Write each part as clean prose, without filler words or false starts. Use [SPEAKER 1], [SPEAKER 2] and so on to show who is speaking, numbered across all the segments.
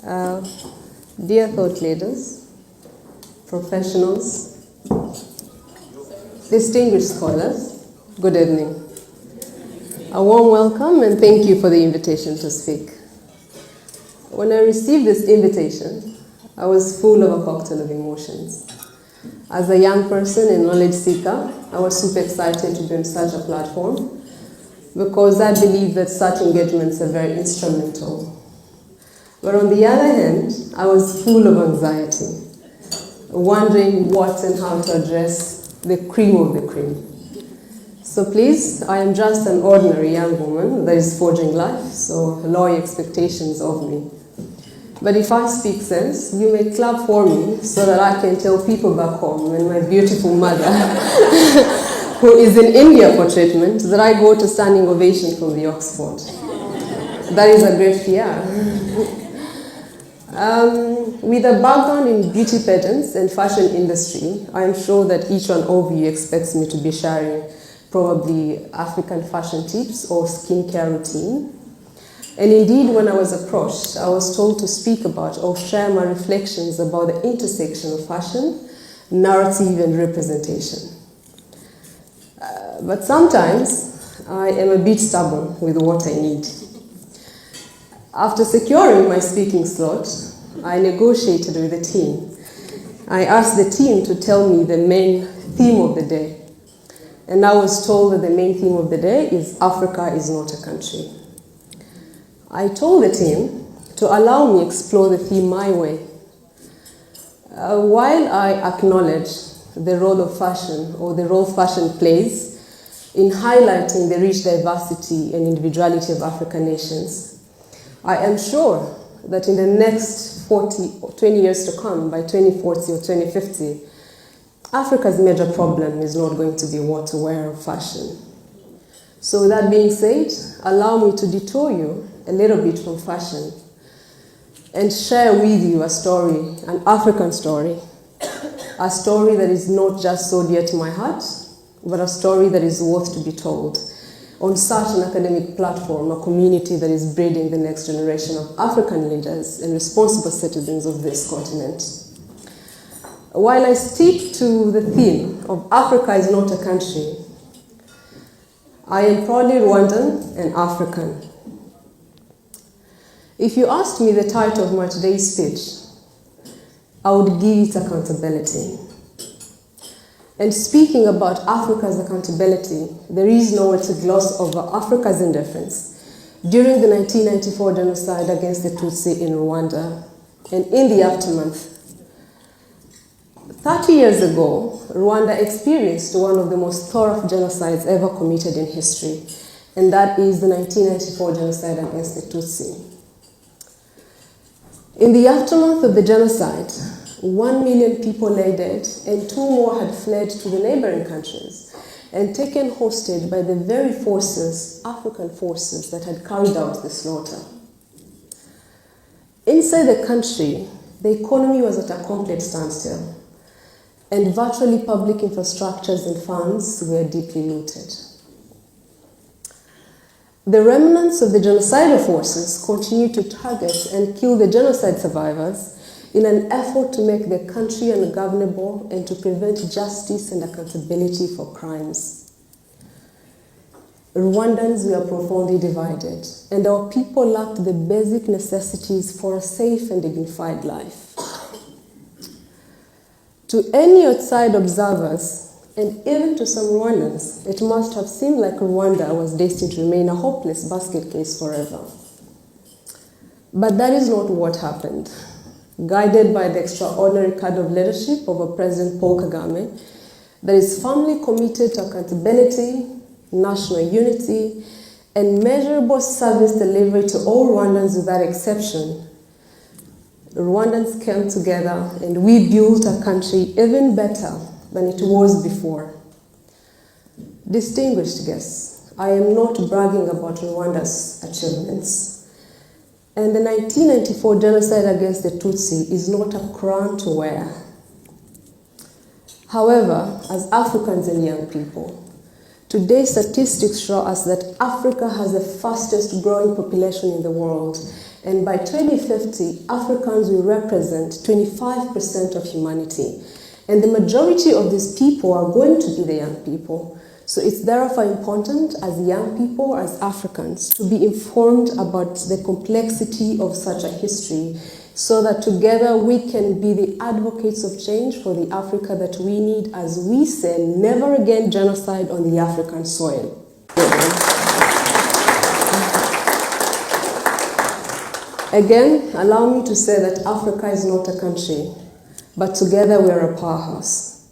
[SPEAKER 1] Dear thought leaders, professionals, distinguished scholars, good evening. A warm welcome and thank you for the invitation to speak. When I received this invitation, I was full of a cocktail of emotions. As a young person and knowledge seeker, I was super excited to be on such a platform because I believe that such engagements are very instrumental. But on the other hand, I was full of anxiety, wondering what and how to address the cream of the cream. So please, I am just an ordinary young woman that is forging life, so lower expectations of me. But if I speak sense, you may clap for me so that I can tell people back home and my beautiful mother, who is in India for treatment, that I go to standing ovation from the Oxford. That is a great PR. With a background in beauty pageants and fashion industry, I am sure that each one of you expects me to be sharing probably African fashion tips or skincare routine. And indeed, when I was approached, I was told to speak about or share my reflections about the intersection of fashion, narrative, and representation. But sometimes I am a bit stubborn with what I need. After securing my speaking slot, I negotiated with the team. I asked the team to tell me the main theme of the day. And I was told that the main theme of the day is Africa is not a country. I told the team to allow me explore the theme my way. While I acknowledge the role of fashion or the role fashion plays in highlighting the rich diversity and individuality of African nations, I am sure that in the next 40 or 20 years to come, by 2040 or 2050, Africa's major problem is not going to be what to wear or fashion. So with that being said, allow me to detour you a little bit from fashion and share with you a story, an African story, a story that is not just so dear to my heart, but a story that is worth to be told on such an academic platform, a community that is breeding the next generation of African leaders and responsible citizens of this continent. While I stick to the theme of Africa is not a country, I am proudly Rwandan and African. If you asked me the title of my today's speech, I would give it accountability. And speaking about Africa's accountability, there is nowhere to gloss over Africa's indifference during the 1994 genocide against the Tutsi in Rwanda and in the aftermath. 30 years ago, Rwanda experienced one of the most thorough genocides ever committed in history, and that is the 1994 genocide against the Tutsi. In the aftermath of the genocide, 1 million people lay dead, and 2 more had fled to the neighboring countries and taken hostage by the very forces, African forces, that had carried out the slaughter. Inside the country, the economy was at a complete standstill, and virtually public infrastructures and funds were deeply looted. The remnants of the genocidal forces continued to target and kill the genocide survivors in an effort to make the country ungovernable and to prevent justice and accountability for crimes. Rwandans were profoundly divided, and our people lacked the basic necessities for a safe and dignified life. To any outside observers, and even to some Rwandans, it must have seemed like Rwanda was destined to remain a hopeless basket case forever. But that is not what happened. Guided by the extraordinary kind of leadership of our President Paul Kagame, that is firmly committed to accountability, national unity, and measurable service delivery to all Rwandans without exception, Rwandans came together and we built a country even better than it was before. Distinguished guests, I am not bragging about Rwanda's achievements. And the 1994 genocide against the Tutsi is not a crown to wear. However, as Africans and young people, today's statistics show us that Africa has the fastest growing population in the world And by 2050, Africans will represent 25% of humanity. And the majority of these people are going to be the young people. So it's therefore important as young people, as Africans, to be informed about the complexity of such a history, so that together we can be the advocates of change for the Africa that we need, as we say, never again genocide on the African soil. Again, allow me to say that Africa is not a country, but together we are a powerhouse.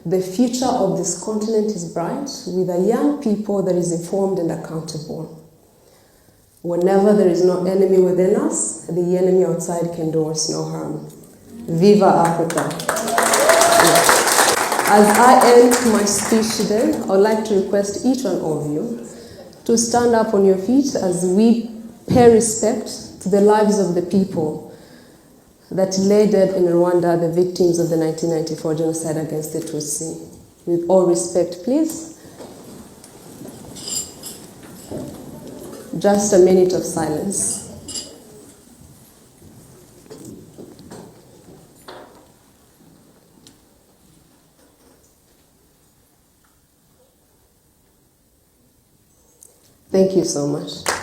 [SPEAKER 1] The future of this continent is bright, with a young people that is informed and accountable. Whenever there is no enemy within us, the enemy outside can do us no harm. Viva Africa! As I end my speech today, I would like to request each one of you to stand up on your feet as we pay respect to the lives of the people that lay dead in Rwanda, the victims of the 1994 genocide against the Tutsi. With all respect, please. Just a minute of silence. Thank you so much.